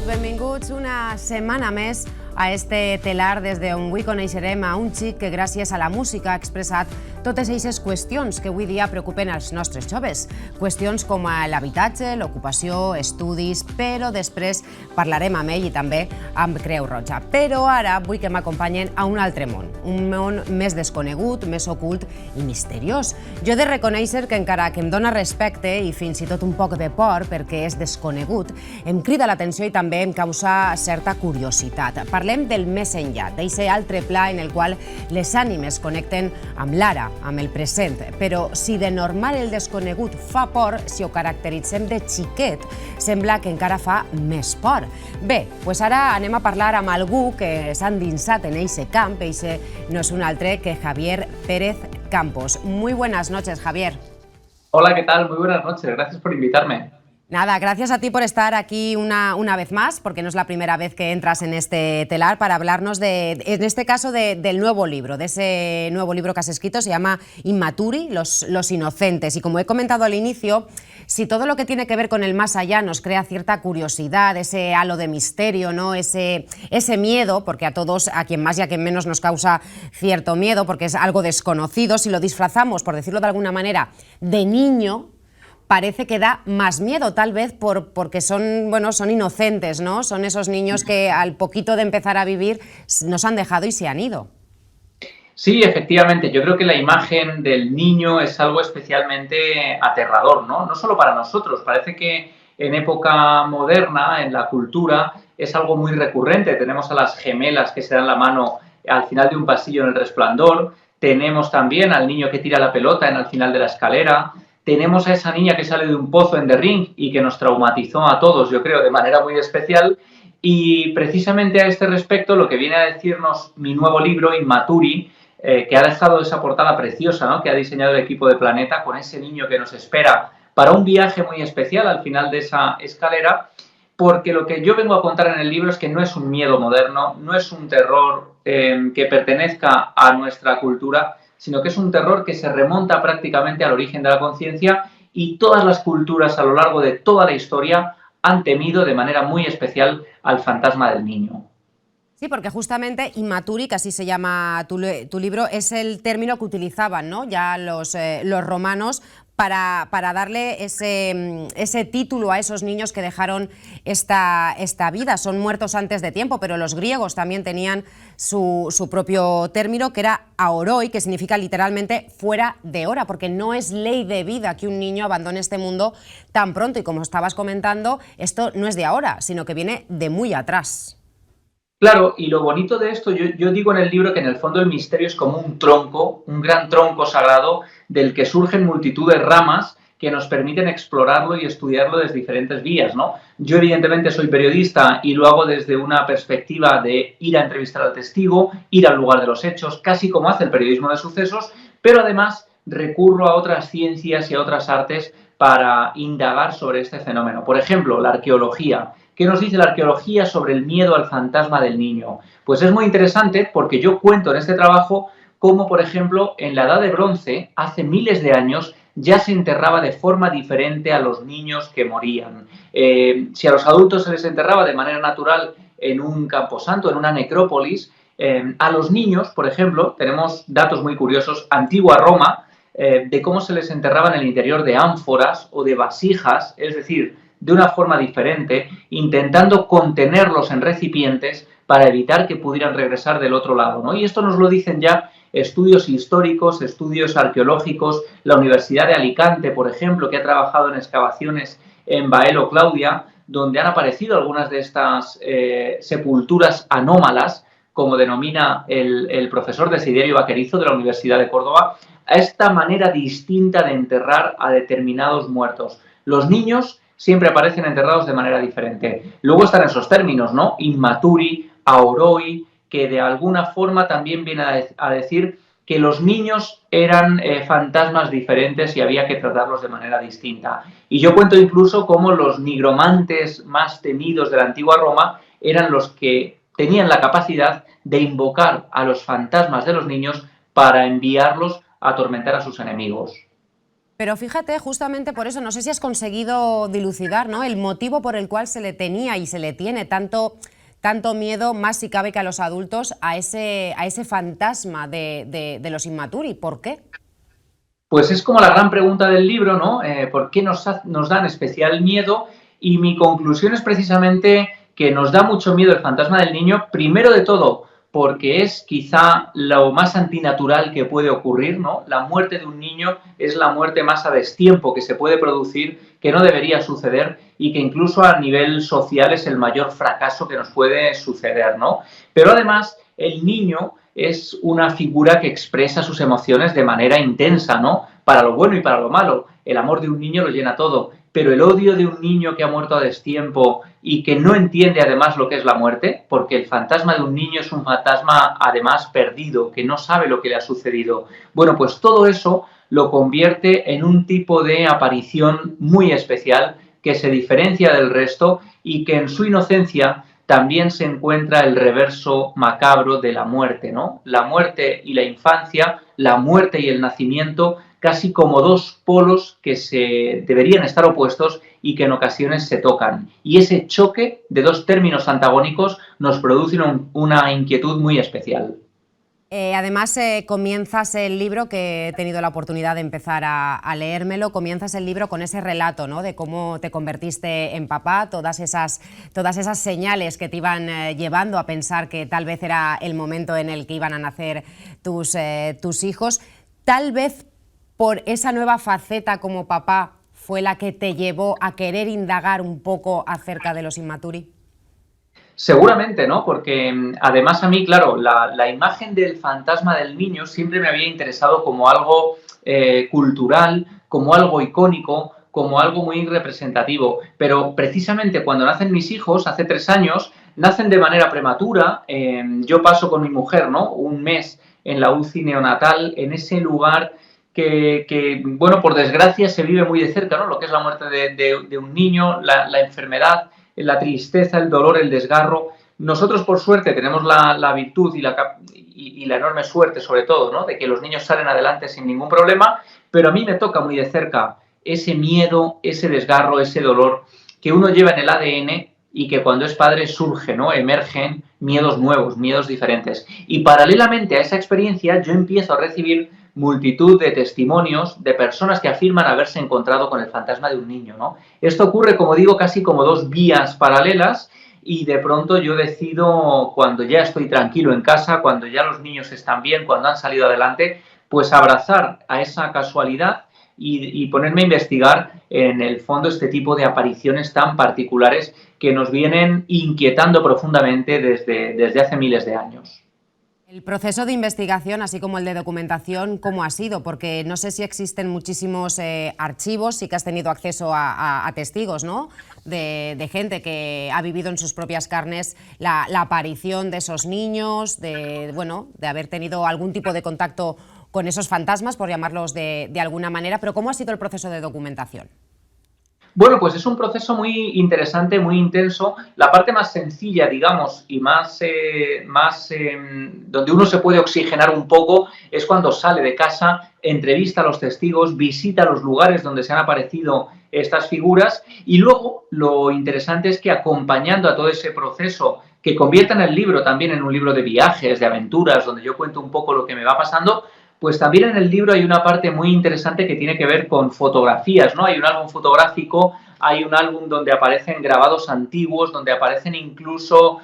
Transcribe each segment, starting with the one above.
benvinguts una setmana més a este telar des d'on avui coneixerem a un xic que gràcies a la música ha expressat totes aquestes qüestions que avui dia preocupen els nostres joves. Qüestions com l'habitatge, l'ocupació, estudis, però després parlarem amb ell i també amb Creu Roja. Però ara vull que m'acompanyen a un altre món, un món més desconegut, més ocult i misteriós. Jo he de reconèixer que encara que em dóna respecte i fins i tot un poc de por perquè és desconegut, em crida l'atenció i també em causa certa curiositat. Parlem del més enllà, d'aquest altre pla en el qual les ànimes connecten amb l'ara, amb el present. Però si de normal el desconegut fa por, si ho caracteritzem de xiquet, sembla que encara fa més por. Bé, doncs ara anem a parlar amb algú que s'ha endinsat en aquest camp. Aquest no és un altre que Javier Pérez Campos. Muy buenas noches, Javier. Hola, ¿qué tal? Muy buenas noches. Gracias por invitarme. Nada, gracias a ti por estar aquí una vez más, porque no es la primera vez que entras en este telar para hablarnos, en este caso, del nuevo libro, de ese nuevo libro que has escrito, se llama Immaturi, los inocentes. Y como he comentado al inicio, si todo lo que tiene que ver con el más allá nos crea cierta curiosidad, ese halo de misterio, ¿no? ese miedo, porque a todos, a quien más y a quien menos nos causa cierto miedo, porque es algo desconocido, si lo disfrazamos, por decirlo de alguna manera, de niño, parece que da más miedo, tal vez porque son inocentes, ¿no? Son esos niños que al poquito de empezar a vivir nos han dejado y se han ido. Sí, efectivamente. Yo creo que la imagen del niño es algo especialmente aterrador, ¿no? No solo para nosotros. Parece que en época moderna, en la cultura, es algo muy recurrente. Tenemos a las gemelas que se dan la mano al final de un pasillo en El Resplandor. Tenemos también al niño que tira la pelota al final de la escalera. Tenemos a esa niña que sale de un pozo en The Ring y que nos traumatizó a todos, yo creo, de manera muy especial. Y precisamente a este respecto, lo que viene a decirnos mi nuevo libro, Immaturi, que ha dejado esa portada preciosa, ¿no?, que ha diseñado el equipo de Planeta, con ese niño que nos espera para un viaje muy especial al final de esa escalera, porque lo que yo vengo a contar en el libro es que no es un miedo moderno, no es un terror que pertenezca a nuestra cultura, sino que es un terror que se remonta prácticamente al origen de la conciencia, y todas las culturas a lo largo de toda la historia han temido de manera muy especial al fantasma del niño. Sí, porque justamente Immaturi, que así se llama tu libro, es el término que utilizaban, ¿no?, ya los romanos para darle ese título a esos niños que dejaron esta vida. Son muertos antes de tiempo, pero los griegos también tenían su propio término, que era aoroi, que significa literalmente fuera de hora, porque no es ley de vida que un niño abandone este mundo tan pronto. Y como estabas comentando, esto no es de ahora, sino que viene de muy atrás. Claro, y lo bonito de esto, yo digo en el libro que en el fondo el misterio es como un tronco, un gran tronco sagrado del que surgen multitud de ramas que nos permiten explorarlo y estudiarlo desde diferentes vías, ¿no? Yo evidentemente soy periodista y lo hago desde una perspectiva de ir a entrevistar al testigo, ir al lugar de los hechos, casi como hace el periodismo de sucesos, pero además recurro a otras ciencias y a otras artes para indagar sobre este fenómeno. Por ejemplo, la arqueología. ¿Qué nos dice la arqueología sobre el miedo al fantasma del niño? Pues es muy interesante porque yo cuento en este trabajo cómo, por ejemplo, en la Edad de Bronce, hace miles de años, ya se enterraba de forma diferente a los niños que morían. Si a los adultos se les enterraba de manera natural en un camposanto, en una necrópolis, a los niños, por ejemplo, tenemos datos muy curiosos, antigua Roma, de cómo se les enterraba en el interior de ánforas o de vasijas, es decir, de una forma diferente, intentando contenerlos en recipientes para evitar que pudieran regresar del otro lado, ¿no? Y esto nos lo dicen ya estudios históricos, estudios arqueológicos, la Universidad de Alicante, por ejemplo, que ha trabajado en excavaciones en Baelo Claudia, donde han aparecido algunas de estas sepulturas anómalas, como denomina el profesor Desiderio Vaquerizo de la Universidad de Córdoba, a esta manera distinta de enterrar a determinados muertos. Los niños siempre aparecen enterrados de manera diferente. Luego están esos términos, ¿no? Immaturi, aoroi, que de alguna forma también viene a decir que los niños eran fantasmas diferentes y había que tratarlos de manera distinta. Y yo cuento incluso cómo los nigromantes más temidos de la antigua Roma eran los que tenían la capacidad de invocar a los fantasmas de los niños para enviarlos a atormentar a sus enemigos. Pero fíjate, justamente por eso, no sé si has conseguido dilucidar, ¿no?, el motivo por el cual se le tenía y se le tiene tanto miedo, más si cabe que a los adultos, a ese fantasma de los Inmaturi. ¿Por qué? Pues es como la gran pregunta del libro, ¿no? ¿Por qué nos dan especial miedo? Y mi conclusión es precisamente que nos da mucho miedo el fantasma del niño, primero de todo, porque es quizá lo más antinatural que puede ocurrir, ¿no? La muerte de un niño es la muerte más a destiempo que se puede producir, que no debería suceder y que incluso a nivel social es el mayor fracaso que nos puede suceder, ¿no? Pero además, el niño es una figura que expresa sus emociones de manera intensa, ¿no? Para lo bueno y para lo malo. El amor de un niño lo llena todo, pero el odio de un niño que ha muerto a destiempo y que no entiende además lo que es la muerte, porque el fantasma de un niño es un fantasma además perdido, que no sabe lo que le ha sucedido. Bueno, pues todo eso lo convierte en un tipo de aparición muy especial que se diferencia del resto y que en su inocencia también se encuentra el reverso macabro de la muerte, ¿no? La muerte y la infancia, la muerte y el nacimiento, casi como dos polos que se deberían estar opuestos y que en ocasiones se tocan. Y ese choque de dos términos antagónicos nos produce una inquietud muy especial. Además, comienzas el libro, que he tenido la oportunidad de empezar a leérmelo, comienzas el libro con ese relato, ¿no?, de cómo te convertiste en papá, todas esas señales que te iban llevando a pensar que tal vez era el momento en el que iban a nacer tus hijos. Tal vez por esa nueva faceta como papá fue la que te llevó a querer indagar un poco acerca de los Inmaturi. Seguramente, ¿no? Porque además a mí, claro, la imagen del fantasma del niño siempre me había interesado como algo cultural, como algo icónico, como algo muy representativo. Pero precisamente cuando nacen mis hijos, hace 3 años, nacen de manera prematura. Yo paso con mi mujer, ¿no?, un mes en la UCI neonatal, en ese lugar que, bueno, por desgracia se vive muy de cerca, ¿no? Lo que es la muerte de un niño, la enfermedad, la tristeza, el dolor, el desgarro. Nosotros, por suerte, tenemos la virtud y la enorme suerte, sobre todo, ¿no?, de que los niños salen adelante sin ningún problema, pero a mí me toca muy de cerca ese miedo, ese desgarro, ese dolor que uno lleva en el ADN y que cuando es padre surge, ¿no?, emergen miedos nuevos, miedos diferentes. Y paralelamente a esa experiencia yo empiezo a recibir multitud de testimonios de personas que afirman haberse encontrado con el fantasma de un niño, ¿no? Esto ocurre, como digo, casi como dos vías paralelas y de pronto yo decido, cuando ya estoy tranquilo en casa, cuando ya los niños están bien, cuando han salido adelante, pues abrazar a esa casualidad y ponerme a investigar en el fondo este tipo de apariciones tan particulares que nos vienen inquietando profundamente desde hace miles de años. El proceso de investigación, así como el de documentación, ¿cómo ha sido? Porque no sé si existen muchísimos archivos, sí que has tenido acceso a testigos, ¿no?, de gente que ha vivido en sus propias carnes la aparición de esos niños, de haber tenido algún tipo de contacto con esos fantasmas, por llamarlos de alguna manera. Pero ¿cómo ha sido el proceso de documentación? Bueno, pues es un proceso muy interesante, muy intenso. La parte más sencilla, digamos, y más donde uno se puede oxigenar un poco es cuando sale de casa, entrevista a los testigos, visita los lugares donde se han aparecido estas figuras y luego lo interesante es que acompañando a todo ese proceso que convierta en el libro también en un libro de viajes, de aventuras, donde yo cuento un poco lo que me va pasando, pues también en el libro hay una parte muy interesante que tiene que ver con fotografías, ¿no? Hay un álbum fotográfico, hay un álbum donde aparecen grabados antiguos, donde aparecen incluso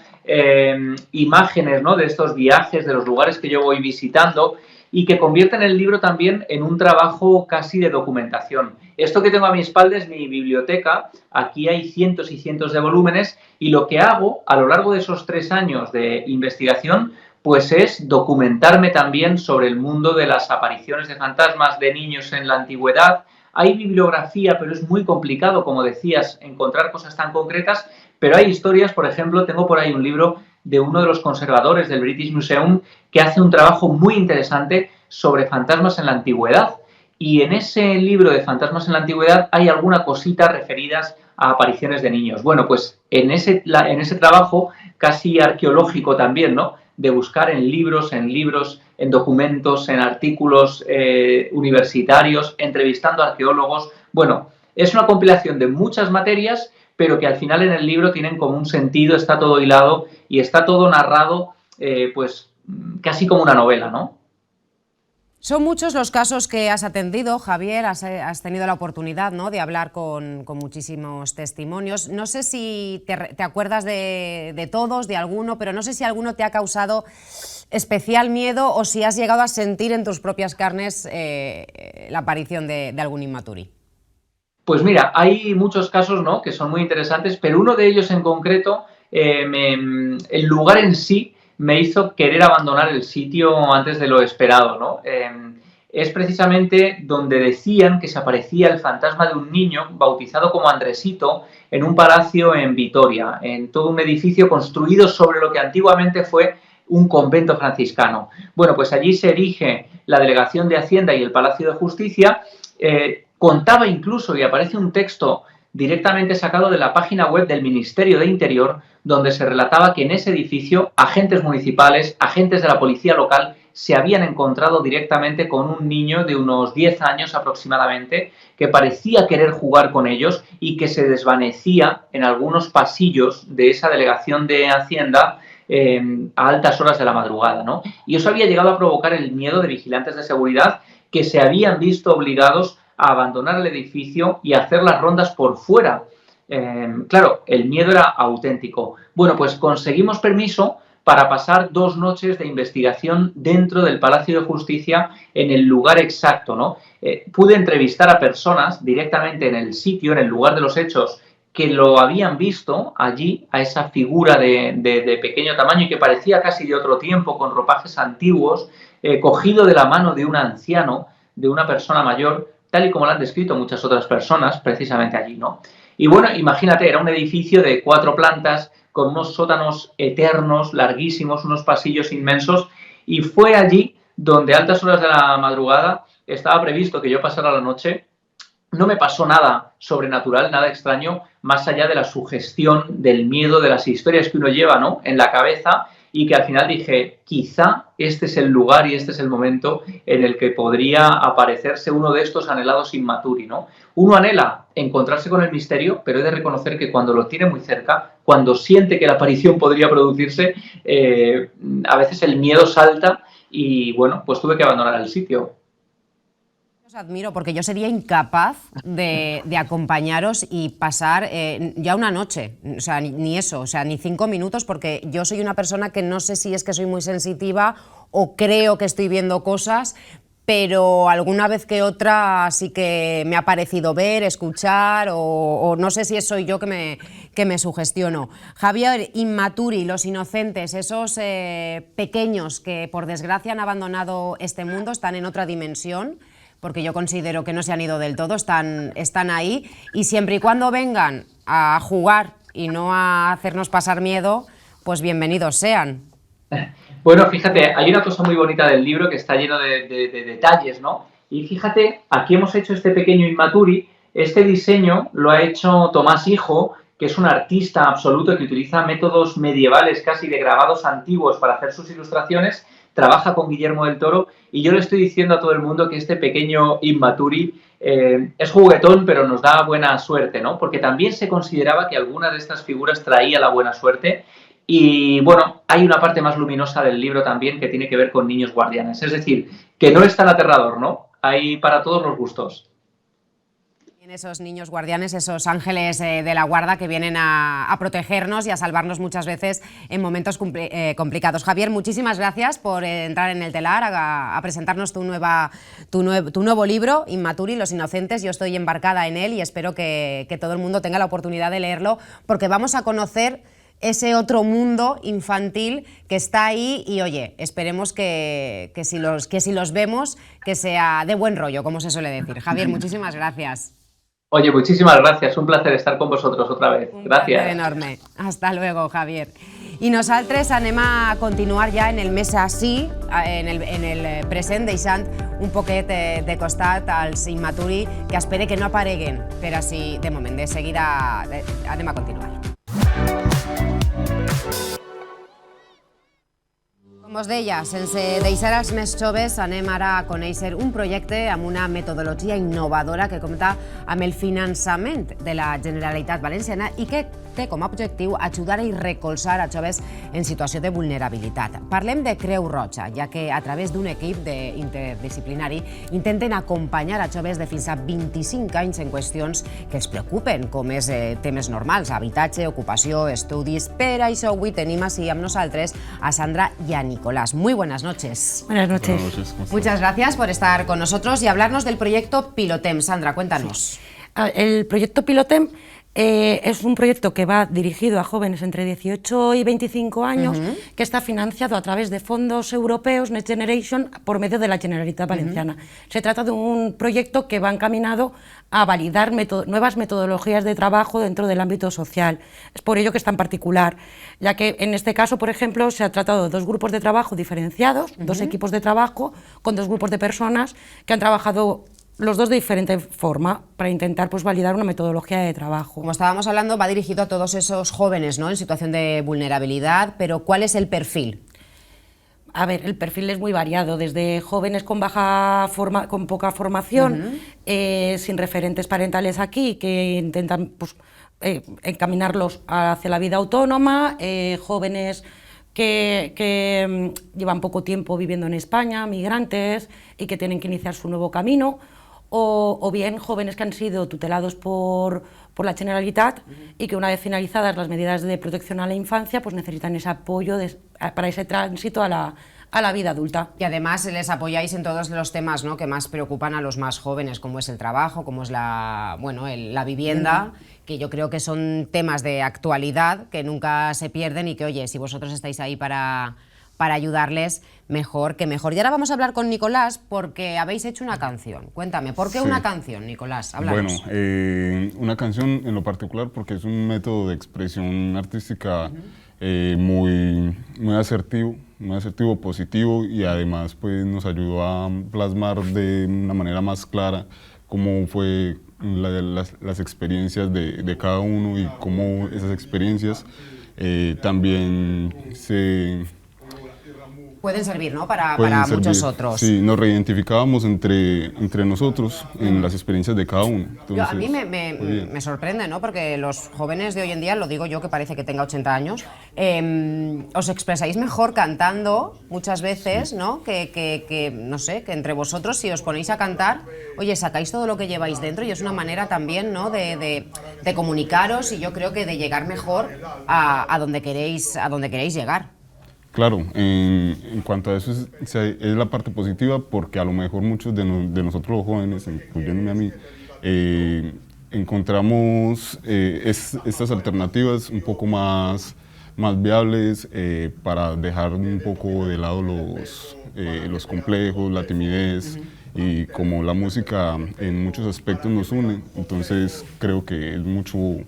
imágenes, ¿no?, de estos viajes, de los lugares que yo voy visitando y que convierten el libro también en un trabajo casi de documentación. Esto que tengo a mi espalda es mi biblioteca, aquí hay cientos y cientos de volúmenes y lo que hago a lo largo de esos 3 años de investigación pues es documentarme también sobre el mundo de las apariciones de fantasmas de niños en la antigüedad. Hay bibliografía, pero es muy complicado, como decías, encontrar cosas tan concretas, pero hay historias, por ejemplo, tengo por ahí un libro de uno de los conservadores del British Museum que hace un trabajo muy interesante sobre fantasmas en la antigüedad. Y en ese libro de fantasmas en la antigüedad hay alguna cosita referidas a apariciones de niños. Bueno, pues en ese trabajo casi arqueológico también, ¿no?, de buscar en libros, en documentos, en artículos universitarios, entrevistando a arqueólogos. Bueno, es una compilación de muchas materias, pero que al final en el libro tienen como un sentido, está todo hilado y está todo narrado, pues casi como una novela, ¿no? Son muchos los casos que has atendido, Javier, has tenido la oportunidad, ¿no?, de hablar con muchísimos testimonios. No sé si te acuerdas de todos, de alguno, pero no sé si alguno te ha causado especial miedo o si has llegado a sentir en tus propias carnes la aparición de algún Inmaturi. Pues mira, hay muchos casos, ¿no?, que son muy interesantes, pero uno de ellos en concreto, el lugar en sí me hizo querer abandonar el sitio antes de lo esperado, ¿no? Es precisamente donde decían que se aparecía el fantasma de un niño bautizado como Andresito en un palacio en Vitoria, en todo un edificio construido sobre lo que antiguamente fue un convento franciscano. Bueno, pues allí se erige la Delegación de Hacienda y el Palacio de Justicia. Contaba incluso, y aparece un texto directamente sacado de la página web del Ministerio de Interior, donde se relataba que en ese edificio agentes municipales, agentes de la policía local, se habían encontrado directamente con un niño de unos 10 años aproximadamente, que parecía querer jugar con ellos y que se desvanecía en algunos pasillos de esa delegación de Hacienda a altas horas de la madrugada, ¿no? Y eso había llegado a provocar el miedo de vigilantes de seguridad que se habían visto obligados a abandonar el edificio y a hacer las rondas por fuera. Claro, el miedo era auténtico. Bueno, pues conseguimos permiso para pasar 2 noches de investigación dentro del Palacio de Justicia en el lugar exacto, ¿no? Pude entrevistar a personas directamente en el sitio, en el lugar de los hechos, que lo habían visto allí, a esa figura de pequeño tamaño y que parecía casi de otro tiempo, con ropajes antiguos, cogido de la mano de un anciano, de una persona mayor, tal y como lo han descrito muchas otras personas, precisamente allí, ¿no? Y bueno, imagínate, era un edificio de 4 plantas, con unos sótanos eternos, larguísimos, unos pasillos inmensos, y fue allí donde a altas horas de la madrugada estaba previsto que yo pasara la noche. No me pasó nada sobrenatural, nada extraño, más allá de la sugestión, del miedo, de las historias que uno lleva, ¿no?, en la cabeza, y que al final dije, quizá este es el lugar y este es el momento en el que podría aparecerse uno de estos anhelados Inmaturi, ¿no? Uno anhela encontrarse con el misterio, pero he de reconocer que cuando lo tiene muy cerca, cuando siente que la aparición podría producirse, a veces el miedo salta y, bueno, pues tuve que abandonar el sitio. Os admiro porque yo sería incapaz de acompañaros y pasar ya una noche, o sea, ni eso, o sea, ni 5 minutos, porque yo soy una persona que no sé si es que soy muy sensitiva o creo que estoy viendo cosas, pero alguna vez que otra sí que me ha parecido ver, escuchar o no sé si soy yo que me sugestiono. Javier, Inmaturi, los inocentes, esos pequeños que por desgracia han abandonado este mundo, están en otra dimensión, porque yo considero que no se han ido del todo, están ahí, y siempre y cuando vengan a jugar y no a hacernos pasar miedo, pues bienvenidos sean. Bueno, fíjate, hay una cosa muy bonita del libro que está lleno de detalles, ¿no? Y fíjate, aquí hemos hecho este pequeño Inmaturi. Este diseño lo ha hecho Tomás Hijo, que es un artista absoluto que utiliza métodos medievales, casi de grabados antiguos, para hacer sus ilustraciones. Trabaja con Guillermo del Toro, y yo le estoy diciendo a todo el mundo que este pequeño Inmaturi es juguetón, pero nos da buena suerte, ¿no? Porque también se consideraba que alguna de estas figuras traía la buena suerte. Y bueno, hay una parte más luminosa del libro también que tiene que ver con niños guardianes. Es decir, que no es tan aterrador, ¿no? Hay para todos los gustos. Esos niños guardianes, esos ángeles de la guarda que vienen a protegernos y a salvarnos muchas veces en momentos complicados. Javier, muchísimas gracias por entrar en el telar a presentarnos tu nuevo libro, Inmaturi, Los Inocentes. Yo estoy embarcada en él y espero que todo el mundo tenga la oportunidad de leerlo, porque vamos a conocer ese otro mundo infantil que está ahí y, oye, esperemos que si los vemos, que sea de buen rollo, como se suele decir. Javier, muchísimas gracias. Oye, muchísimas gracias, un placer estar con vosotros otra vez. Gràcies. Un placer enorme. Hasta luego, Javier. I nosaltres anem a continuar ja en el més així, en el present, deixant un poquet de costat als Inmaturi, que espere que no apareguen, però així, de moment, de seguida anem a continuar. Com us deia, sense deixar els més joves, anem ara a conèixer un projecte amb una metodologia innovadora que compta amb el finançament de la Generalitat Valenciana i que té com a objectiu ajudar i recolzar a joves en situació de vulnerabilitat. Parlem de Creu Roja, ja que a través d'un equip interdisciplinari intenten acompanyar a joves de fins a 25 anys en qüestions que els preocupen, com és temes normals, habitatge, ocupació, estudis. Per això avui tenim així amb nosaltres a Sandra i a Nicolás. Muy buenas noches. Buenas noches. Muchas gracias por estar con nosotros y hablarnos del proyecto Pilotem. Sandra, cuéntanos. Sí. El proyecto Pilotem es un proyecto que va dirigido a jóvenes entre 18 y 25 años, que está financiado a través de fondos europeos Next Generation por medio de la Generalitat Valenciana. Se trata de un proyecto que va encaminado a validar nuevas metodologías de trabajo dentro del ámbito social. Es por ello que es tan particular, ya que en este caso, por ejemplo, se ha tratado de dos grupos de trabajo diferenciados, dos equipos de trabajo con dos grupos de personas que han trabajado los dos de diferente forma para intentar validar una metodología de trabajo. Como estábamos hablando, va dirigido a todos esos jóvenes, ¿no?, en situación de vulnerabilidad, pero ¿cuál es el perfil? A ver, el perfil es muy variado, desde jóvenes con poca formación, sin referentes parentales aquí, que intentan encaminarlos hacia la vida autónoma, jóvenes que llevan poco tiempo viviendo en España, migrantes, y que tienen que iniciar su nuevo camino, o bien jóvenes que han sido tutelados por la Generalitat y que una vez finalizadas las medidas de protección a la infancia necesitan ese apoyo para ese tránsito a la vida adulta. Y además les apoyáis en todos los temas, ¿no?, que más preocupan a los más jóvenes, como es el trabajo, como es la vivienda, que yo creo que son temas de actualidad que nunca se pierden y que, oye, si vosotros estáis ahí para ayudarles, mejor que mejor. Y ahora vamos a hablar con Nicolás porque habéis hecho una canción. Cuéntame, ¿por qué una canción, Nicolás? Háblanos. Bueno, una canción en lo particular porque es un método de expresión artística muy asertivo, positivo, y además nos ayudó a plasmar de una manera más clara cómo fue las experiencias de cada uno y cómo esas experiencias también pueden servir, ¿no?, para muchos otros. Sí, nos reidentificábamos entre nosotros en las experiencias de cada uno. Entonces, a mí me sorprende, ¿no?, porque los jóvenes de hoy en día, lo digo yo que parece que tenga 80 años, os expresáis mejor cantando muchas veces, ¿no?, que no sé, que entre vosotros, si os ponéis a cantar, oye, sacáis todo lo que lleváis dentro y es una manera también, ¿no?, de comunicaros, y yo creo que de llegar mejor a donde queréis llegar. Claro, en cuanto a eso es la parte positiva, porque a lo mejor muchos de nosotros los jóvenes, incluyéndome a mí, encontramos estas alternativas un poco más viables para dejar un poco de lado los complejos, la timidez, y como la música en muchos aspectos nos une, entonces creo que es mucho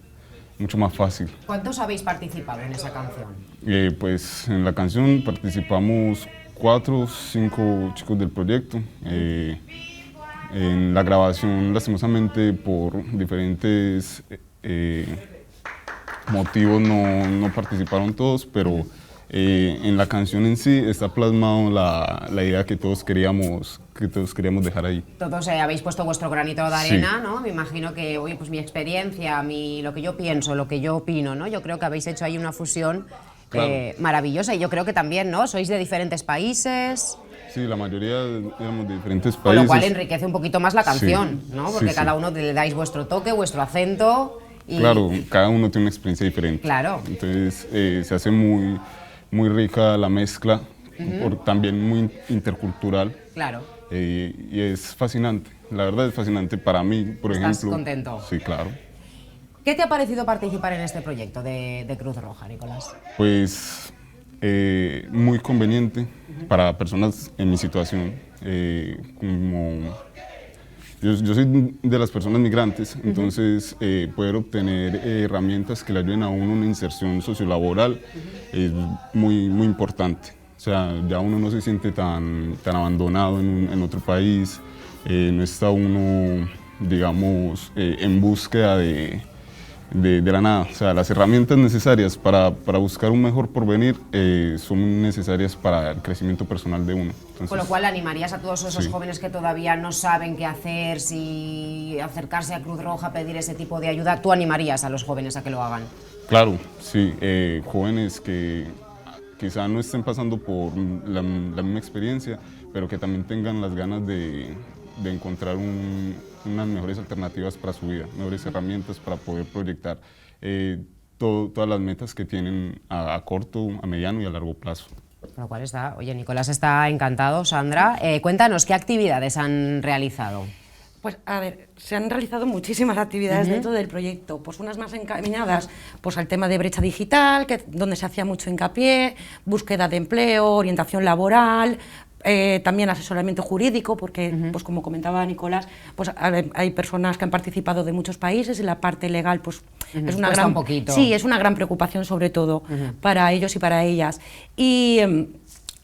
más fácil. ¿Cuántos habéis participado en esa canción? Pues en la canción participamos 4 o 5 chicos del proyecto. En la grabación, lastimosamente, por diferentes motivos no participaron todos, pero en la canción en sí está plasmado la idea que todos queríamos dejar ahí. Todos habéis puesto vuestro granito de arena, sí, ¿no? Me imagino que, oye, pues mi experiencia, lo que yo pienso, lo que yo opino, ¿no? Yo creo que habéis hecho ahí una fusión maravillosa, y yo creo que también, ¿no?, sois de diferentes países. Sí, la mayoría éramos de diferentes países. Con lo cual enriquece un poquito más la canción, sí, ¿no? Porque cada uno le dais vuestro toque, vuestro acento. Y... Claro, cada uno tiene una experiencia diferente. Claro. Entonces se hace muy rica la mezcla, también muy intercultural. Claro. Y es fascinante, la verdad es fascinante para mí, por ejemplo. ¿Estás contento? Sí, claro. ¿Qué te ha parecido participar en este proyecto de Cruz Roja, Nicolás? Pues muy conveniente para personas en mi situación. Como yo soy de las personas migrantes, entonces poder obtener herramientas que le ayuden a uno una inserción sociolaboral es muy importante. O sea, ya uno no se siente tan abandonado en otro país, no está uno, digamos, en búsqueda de la nada. O sea, las herramientas necesarias para buscar un mejor porvenir son necesarias para el crecimiento personal de uno. Entonces, con lo cual, ¿animarías a todos esos sí. jóvenes que todavía no saben qué hacer, si acercarse a Cruz Roja, pedir ese tipo de ayuda? ¿Tú animarías a los jóvenes a que lo hagan? Claro, sí. Jóvenes que quizá no estén pasando por la misma experiencia, pero que también tengan las ganas de encontrar unas mejores alternativas para su vida, mejores herramientas para poder proyectar todas las metas que tienen a corto, a mediano y a largo plazo. Con lo cual está, oye, Nicolás está encantado. Sandra, cuéntanos, ¿qué actividades han realizado? Pues a ver, se han realizado muchísimas actividades dentro del proyecto, pues unas más encaminadas pues, al tema de brecha digital, donde se hacía mucho hincapié, búsqueda de empleo, orientación laboral, también asesoramiento jurídico, porque pues como comentaba Nicolás, pues hay personas que han participado de muchos países y la parte legal pues es una gran, un poquito. Sí, es una gran preocupación sobre todo para ellos y para ellas. Y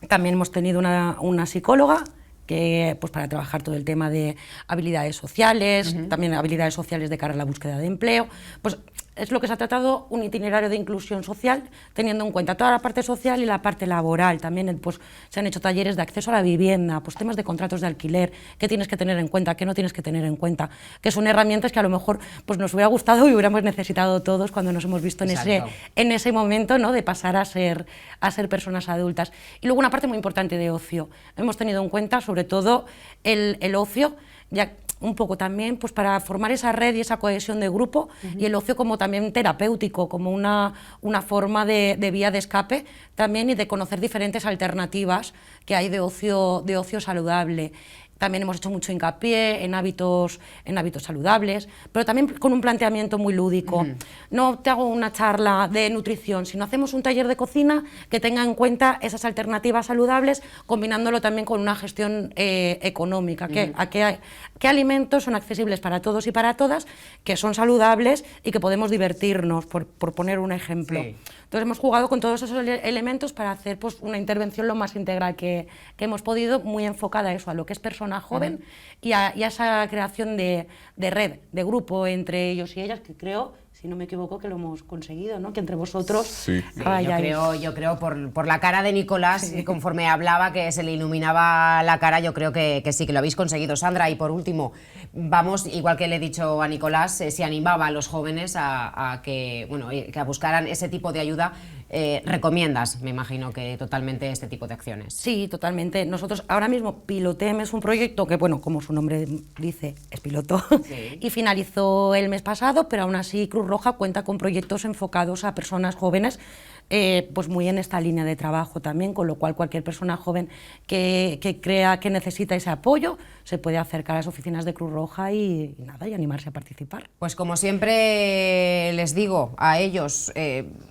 también hemos tenido una psicóloga que pues para trabajar todo el tema de habilidades sociales, también habilidades sociales de cara a la búsqueda de empleo, pues es lo que se ha tratado, un itinerario de inclusión social, teniendo en cuenta toda la parte social y la parte laboral. También pues, se han hecho talleres de acceso a la vivienda, pues, temas de contratos de alquiler, qué tienes que tener en cuenta, qué no tienes que tener en cuenta, que son herramientas que a lo mejor pues, nos hubiera gustado y hubiéramos necesitado todos cuando nos hemos visto en ese momento, ¿no? De pasar a ser personas adultas. Y luego una parte muy importante de ocio. Hemos tenido en cuenta sobre todo el ocio, ya un poco también pues para formar esa red y esa cohesión de grupo y el ocio como también terapéutico, como una forma de vía de escape también y de conocer diferentes alternativas que hay de ocio saludable. También hemos hecho mucho hincapié en hábitos saludables, pero también con un planteamiento muy lúdico. No te hago una charla de nutrición, sino hacemos un taller de cocina que tenga en cuenta esas alternativas saludables, combinándolo también con una gestión económica. ¿Qué alimentos son accesibles para todos y para todas, que son saludables y que podemos divertirnos, por poner un ejemplo? Sí. Entonces hemos jugado con todos esos elementos para hacer pues, una intervención lo más integral que hemos podido, muy enfocada a eso, a lo que es persona joven y a esa creación de red, de grupo entre ellos y ellas, que creo, si no me equivoco, que lo hemos conseguido, ¿no? Que entre vosotros... Sí. Yo creo por la cara de Nicolás, y conforme hablaba, que se le iluminaba la cara, yo creo que sí, que lo habéis conseguido. Sandra, y por último, vamos, igual que le he dicho a Nicolás, si animaba a los jóvenes a que buscaran ese tipo de ayuda, recomiendas, me imagino que totalmente este tipo de acciones. Sí, totalmente. Nosotros ahora mismo Pilotem es un proyecto que, bueno, como su nombre dice, es piloto, y finalizó el mes pasado, pero aún así Cruz Roja cuenta con proyectos enfocados a personas jóvenes, pues muy en esta línea de trabajo también, con lo cual cualquier persona joven que crea que necesita ese apoyo se puede acercar a las oficinas de Cruz Roja y animarse a participar. Pues como siempre les digo a ellos,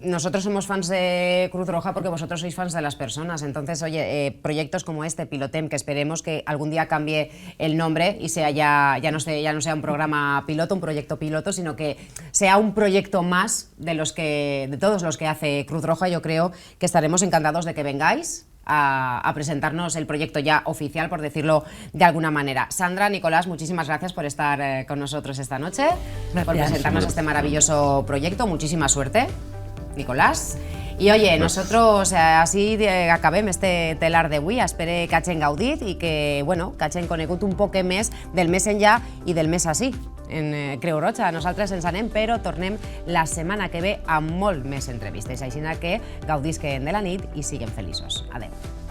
nosotros somos fans de Cruz Roja porque vosotros sois fans de las personas, entonces oye, proyectos como este, Pilotem, que esperemos que algún día cambie el nombre y sea ya no sea un programa piloto, un proyecto piloto, sino que sea un proyecto más de todos los que hace Cruz Roja. Yo creo que estaremos encantados de que vengáis a presentarnos el proyecto ya oficial, por decirlo de alguna manera. Sandra, Nicolás, muchísimas gracias por estar con nosotros esta noche, por presentarnos este maravilloso proyecto. Muchísima suerte, Nicolás. I, oye, nosaltres així acabem este telar d'avui. Espero que hagin gaudit i que hagin conegut un poc més del més enllà i del més ací, en Creu Roja. Nosaltres ens anem, però tornem la setmana que ve amb molt més entrevistes. Així que gaudisquen de la nit i siguin feliços. Adéu.